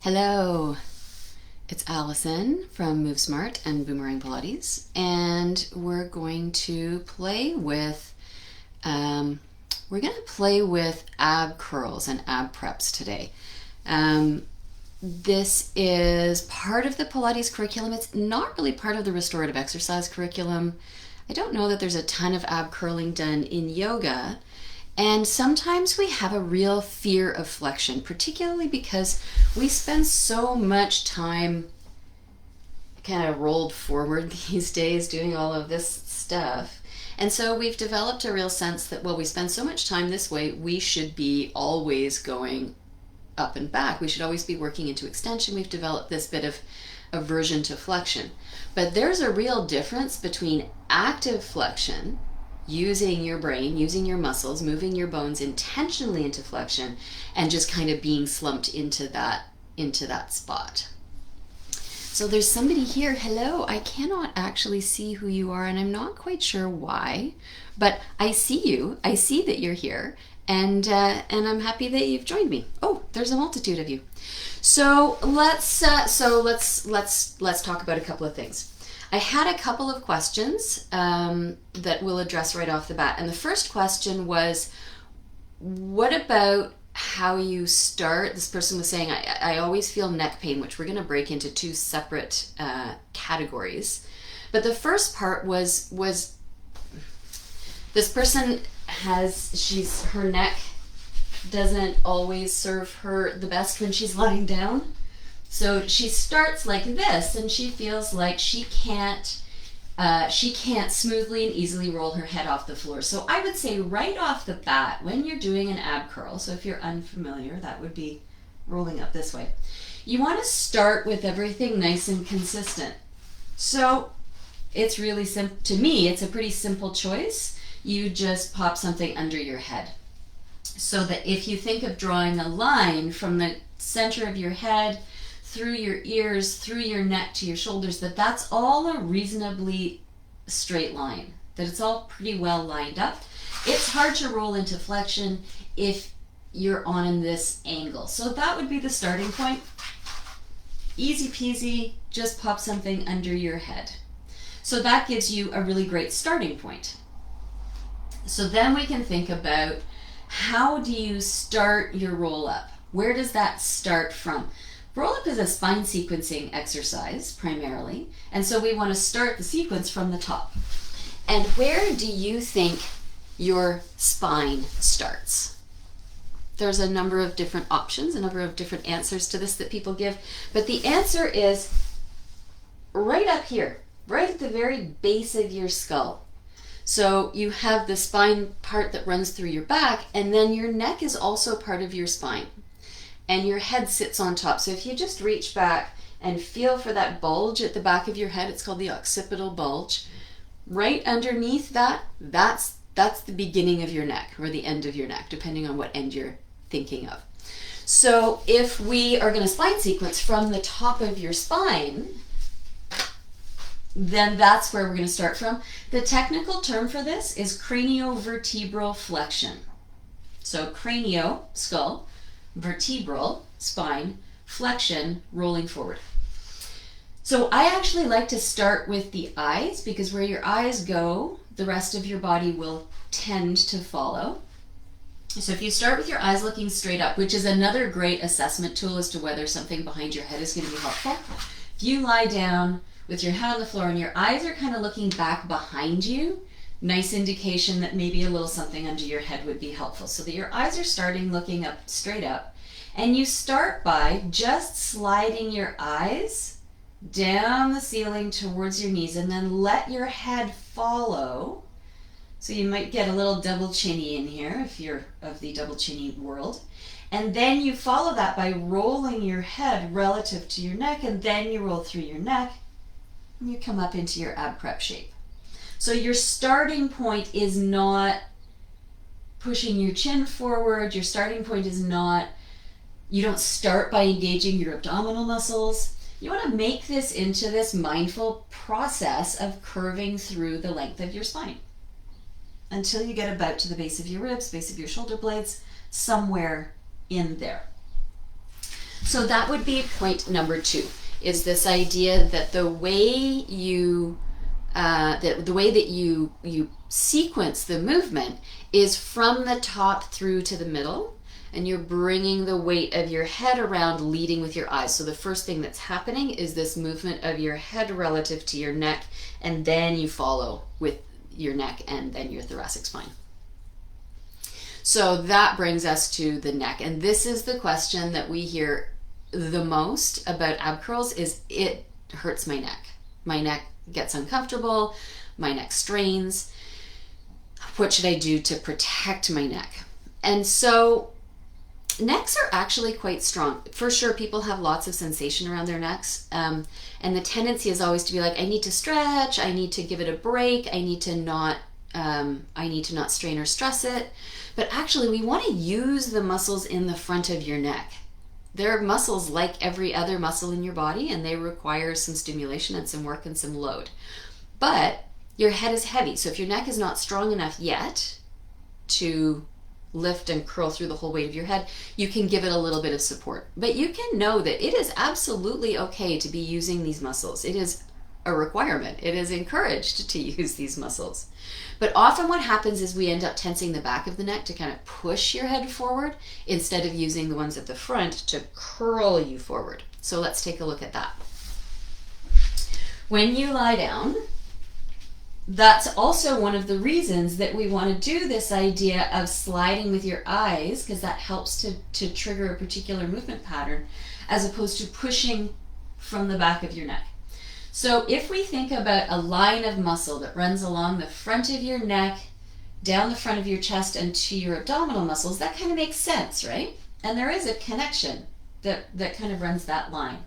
Hello, it's Allison from Move Smart and Boomerang Pilates, and we're going to play with ab curls and ab preps today. This is part of the Pilates curriculum. It's not really part of the restorative exercise curriculum. I don't know that there's a ton of ab curling done in yoga. And sometimes we have a real fear of flexion, particularly because we spend so much time kind of rolled forward these days doing all of this stuff. And so we've developed a real sense that, well, we spend so much time this way, we should be always going up and back. We should always be working into extension. We've developed this bit of aversion to flexion. But there's a real difference between active flexion, using your brain, using your muscles, moving your bones intentionally into flexion, and just kind of being slumped into that spot. So there's somebody here. Hello. I cannot actually see who you are, and I'm not quite sure why, but I see you. I see that you're here, and I'm happy that you've joined me. Oh, there's a multitude of you. So let's talk about a couple of things. I had a couple of questions that we'll address right off the bat. And the first question was, what about how you start? This person was saying, I always feel neck pain, which we're going to break into two separate categories. But the first part was this person her neck doesn't always serve her the best when she's lying down. So she starts like this, and she feels like she can't smoothly and easily roll her head off the floor. So I would say right off the bat, when you're doing an ab curl, so if you're unfamiliar, that would be rolling up this way. You want to start with everything nice and consistent. So it's really simple. To me, it's a pretty simple choice. You just pop something under your head. So that if you think of drawing a line from the center of your head through your ears, through your neck to your shoulders, that's all a reasonably straight line, that it's all pretty well lined up. It's hard to roll into flexion if you're on this angle. So that would be the starting point. Easy peasy, just pop something under your head. So that gives you a really great starting point. So then we can think about, how do you start your roll up? Where does that start from? Roll up is a spine sequencing exercise primarily, and so we want to start the sequence from the top. And where do you think your spine starts? There's a number of different options, a number of different answers to this that people give, but the answer is right up here, right at the very base of your skull. So you have the spine part that runs through your back, and then your neck is also part of your spine. And your head sits on top. So if you just reach back and feel for that bulge at the back of your head, it's called the occipital bulge. Right underneath that's the beginning of your neck, or the end of your neck, depending on what end you're thinking of. So if we are going to spine sequence from the top of your spine, then that's where we're going to start from. The technical term for this is cranio-vertebral flexion. So cranio, skull, vertebral, spine, flexion, rolling forward. So I actually like to start with the eyes, because where your eyes go, the rest of your body will tend to follow. So if you start with your eyes looking straight up, which is another great assessment tool as to whether something behind your head is going to be helpful. If you lie down with your head on the floor and your eyes are kind of looking back behind you, nice indication that maybe a little something under your head would be helpful. So that your eyes are starting looking up, straight up. And you start by just sliding your eyes down the ceiling towards your knees, and then let your head follow. So you might get a little double chinny in here if you're of the double chinny world. And then you follow that by rolling your head relative to your neck, and then you roll through your neck, and you come up into your ab prep shape. So your starting point is not pushing your chin forward. Your starting point is not, you don't start by engaging your abdominal muscles. You want to make this into this mindful process of curving through the length of your spine until you get about to the base of your ribs, base of your shoulder blades, somewhere in there. So that would be point number 2, is this idea that the way you you sequence the movement is from the top through to the middle, and you're bringing the weight of your head around, leading with your eyes. So the first thing that's happening is this movement of your head relative to your neck, and then you follow with your neck and then your thoracic spine. So that brings us to the neck, and this is the question that we hear the most about ab curls, is it hurts my neck. My neck gets uncomfortable, my neck strains. What should I do to protect my neck? And so necks are actually quite strong. For sure, people have lots of sensation around their necks, and the tendency is always to be like, I need to stretch, I need to give it a break, I need to not strain or stress it. But actually, we want to use the muscles in the front of your neck. They're muscles like every other muscle in your body, and they require some stimulation and some work and some load. But your head is heavy, so if your neck is not strong enough yet to lift and curl through the whole weight of your head, you can give it a little bit of support. But you can know that it is absolutely okay to be using these muscles. It is a requirement. It is encouraged to use these muscles. But often what happens is we end up tensing the back of the neck to kind of push your head forward instead of using the ones at the front to curl you forward. So let's take a look at that. When you lie down, that's also one of the reasons that we want to do this idea of sliding with your eyes, because that helps to trigger a particular movement pattern, as opposed to pushing from the back of your neck. So if we think about a line of muscle that runs along the front of your neck, down the front of your chest, and to your abdominal muscles, that kind of makes sense, right? And there is a connection that kind of runs that line.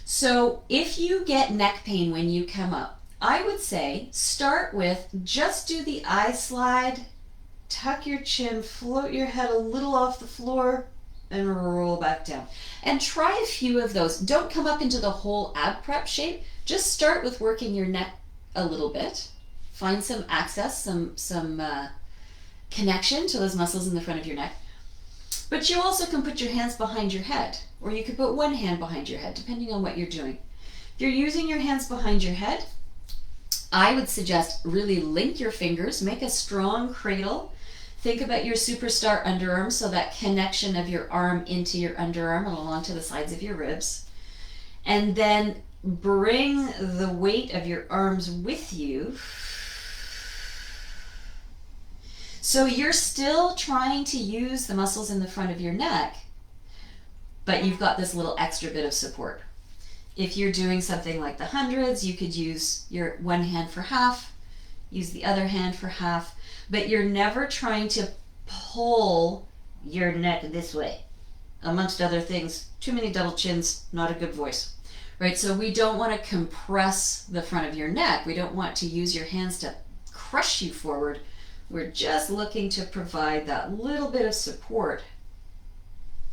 So if you get neck pain when you come up, I would say start with just do the eye slide, tuck your chin, float your head a little off the floor, and roll back down. And try a few of those. Don't come up into the whole ab prep shape. Just start with working your neck a little bit. Find some access, some connection to those muscles in the front of your neck. But you also can put your hands behind your head, or you could put one hand behind your head, depending on what you're doing. If you're using your hands behind your head, I would suggest really link your fingers, make a strong cradle. Think about your superstar underarm, so that connection of your arm into your underarm and along to the sides of your ribs. And then bring the weight of your arms with you. So you're still trying to use the muscles in the front of your neck, but you've got this little extra bit of support. If you're doing something like the hundreds, you could use your one hand for half, use the other hand for half, but you're never trying to pull your neck this way. Amongst other things, too many double chins, not a good voice. Right, so we don't want to compress the front of your neck. We don't want to use your hands to crush you forward. We're just looking to provide that little bit of support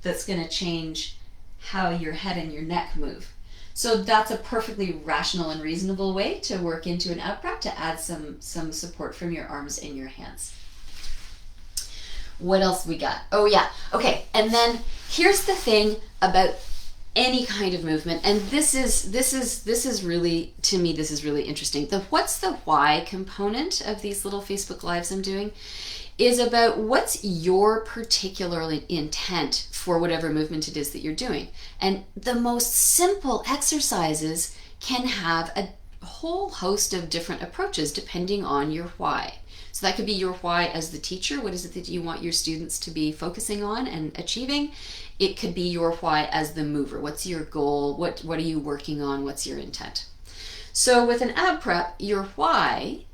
that's going to change how your head and your neck move. So that's a perfectly rational and reasonable way to work into an ab prep, to add some support from your arms and your hands. What else we got? Oh yeah, okay. And then here's the thing about any kind of movement, and this is really, to me, this is really interesting. The what's the why component of these little Facebook lives I'm doing is about what's your particular intent for whatever movement it is that you're doing. And the most simple exercises can have a whole host of different approaches depending on your why. So that could be your why as the teacher. What is it that you want your students to be focusing on and achieving? It could be your why as the mover. What's your goal? What are you working on? What's your intent? So with an ab prep, your why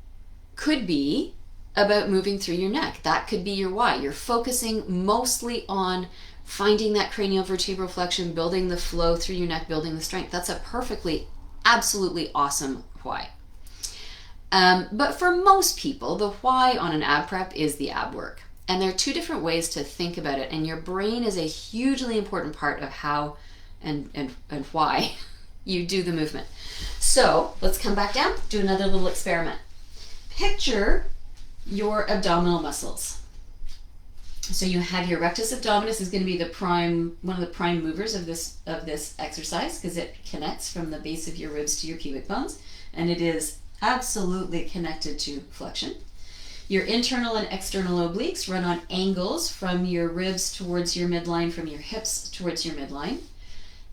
could be about moving through your neck. That could be your why. You're focusing mostly on finding that cranio-vertebral flexion, building the flow through your neck, building the strength. That's a perfectly, absolutely awesome why. But for most people, the why on an ab prep is the ab work. And there are two different ways to think about it, and your brain is a hugely important part of how and why you do the movement. So let's come back down, do another little experiment. Picture your abdominal muscles. So you have your rectus abdominis is going to be one of the prime movers of this exercise, because it connects from the base of your ribs to your pubic bones, and it is absolutely connected to flexion. Your internal and external obliques run on angles from your ribs towards your midline, from your hips towards your midline.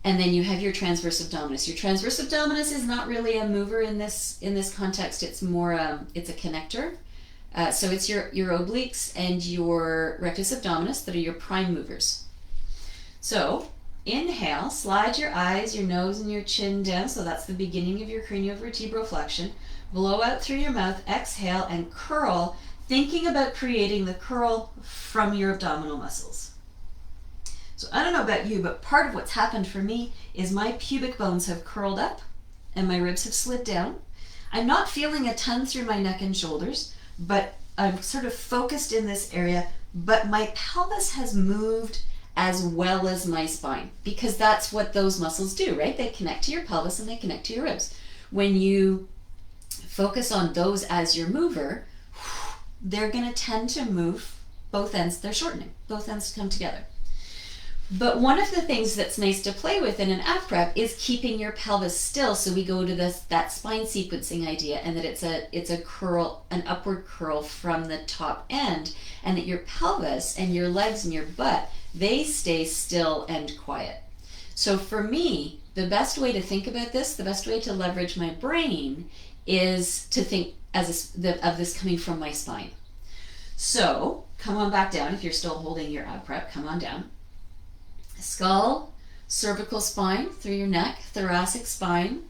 And then you have your transverse abdominis. Your transverse abdominis is not really a mover in this context. It's more it's a connector. So it's your obliques and your rectus abdominis that are your prime movers. So inhale, slide your eyes, your nose, and your chin down. So that's the beginning of your cranio-vertebral flexion. Blow out through your mouth, exhale, and curl, thinking about creating the curl from your abdominal muscles. So I don't know about you, but part of what's happened for me is my pubic bones have curled up and my ribs have slid down. I'm not feeling a ton through my neck and shoulders, but I'm sort of focused in this area, but my pelvis has moved as well as my spine, because that's what those muscles do, right? They connect to your pelvis and they connect to your ribs. When you focus on those as your mover, they're going to tend to move both ends. They're shortening. Both ends come together. But one of the things that's nice to play with in an ab prep is keeping your pelvis still. So we go to that spine sequencing idea, and that it's a curl, an upward curl from the top end, and that your pelvis and your legs and your butt, they stay still and quiet. So for me, the best way to think about this, the best way to leverage my brain, is to think of this coming from my spine. So come on back down. If you're still holding your ab prep, come on down. Skull, cervical spine through your neck, thoracic spine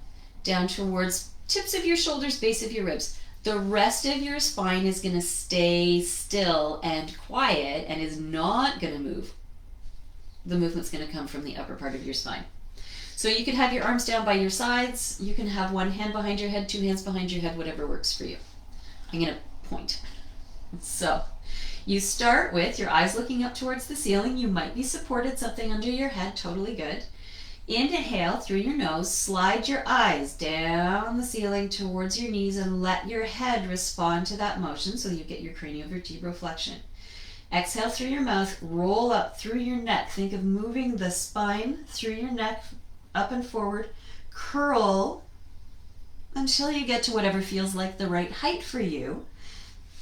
down towards tips of your shoulders, base of your ribs. The rest of your spine is going to stay still and quiet and is not going to move. The movement's going to come from the upper part of your spine. So you could have your arms down by your sides. You can have one hand behind your head, two hands behind your head, whatever works for you. I'm going to point. So you start with your eyes looking up towards the ceiling. You might be supported, something under your head, totally good. Inhale through your nose, slide your eyes down the ceiling towards your knees and let your head respond to that motion so you get your cranio-vertebral flexion. Exhale through your mouth, roll up through your neck. Think of moving the spine through your neck, up and forward. Curl until you get to whatever feels like the right height for you.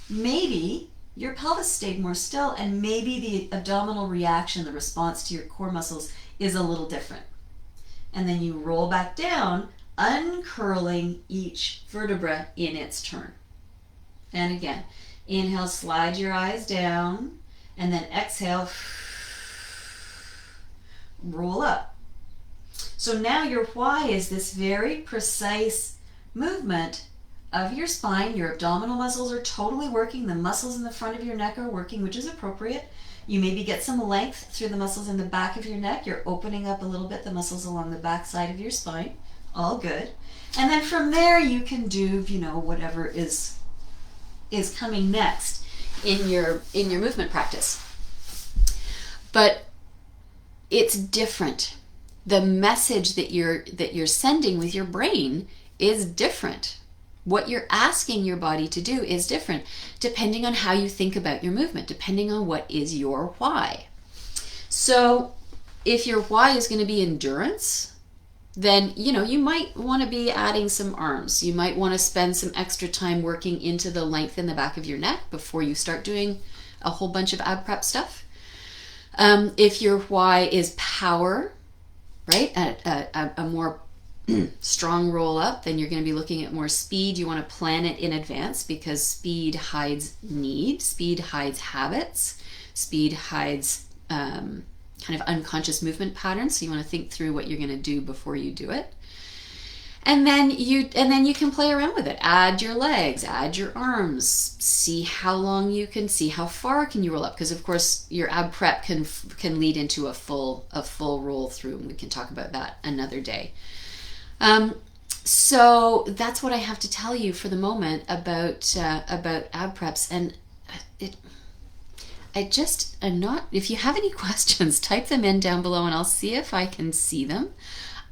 Maybe your pelvis stayed more still, and maybe the abdominal reaction, the response to your core muscles, is a little different. And then you roll back down, uncurling each vertebra in its turn. And again, inhale, slide your eyes down, and then exhale, roll up. So now your why is this very precise movement of your spine. Your abdominal muscles are totally working. The muscles in the front of your neck are working, which is appropriate. You maybe get some length through the muscles in the back of your neck. You're opening up a little bit the muscles along the back side of your spine. All good. And then from there you can do, whatever is coming next in your movement practice. But it's different. The message that you're sending with your brain is different. What you're asking your body to do is different depending on how you think about your movement, depending on what is your why. So if your why is going to be endurance, then you might want to be adding some arms. You might want to spend some extra time working into the length in the back of your neck before you start doing a whole bunch of ab prep stuff. If your why is power, right, a more strong roll up, then you're going to be looking at more speed. You want to plan it in advance, because speed hides need, speed hides habits, speed hides kind of unconscious movement patterns. So you want to think through what you're going to do before you do it. And then you can play around with it. Add your legs, add your arms, see how long you can, see how far can you roll up, because of course your ab prep can lead into a full roll through, and we can talk about that another day. So that's what I have to tell you for the moment about ab preps. And I'm not, if you have any questions, type them in down below and I'll see if I can see them.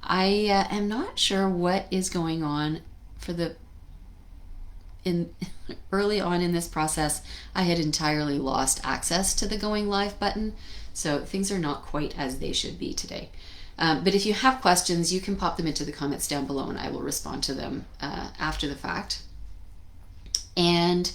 I am not sure what is going on for the in early on in this process, I had entirely lost access to the going live button. So things are not quite as they should be today. But if you have questions, you can pop them into the comments down below and I will respond to them after the fact. And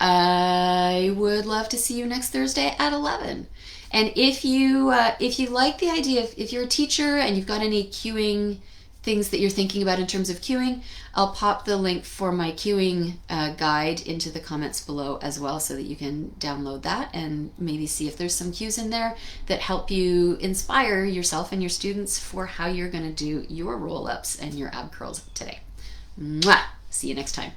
I would love to see you next Thursday at 11. And if you like the idea, if you're a teacher and you've got any cueing things that you're thinking about in terms of cueing, I'll pop the link for my cueing guide into the comments below as well, so that you can download that and maybe see if there's some cues in there that help you inspire yourself and your students for how you're going to do your roll-ups and your ab curls today. Mwah! See you next time.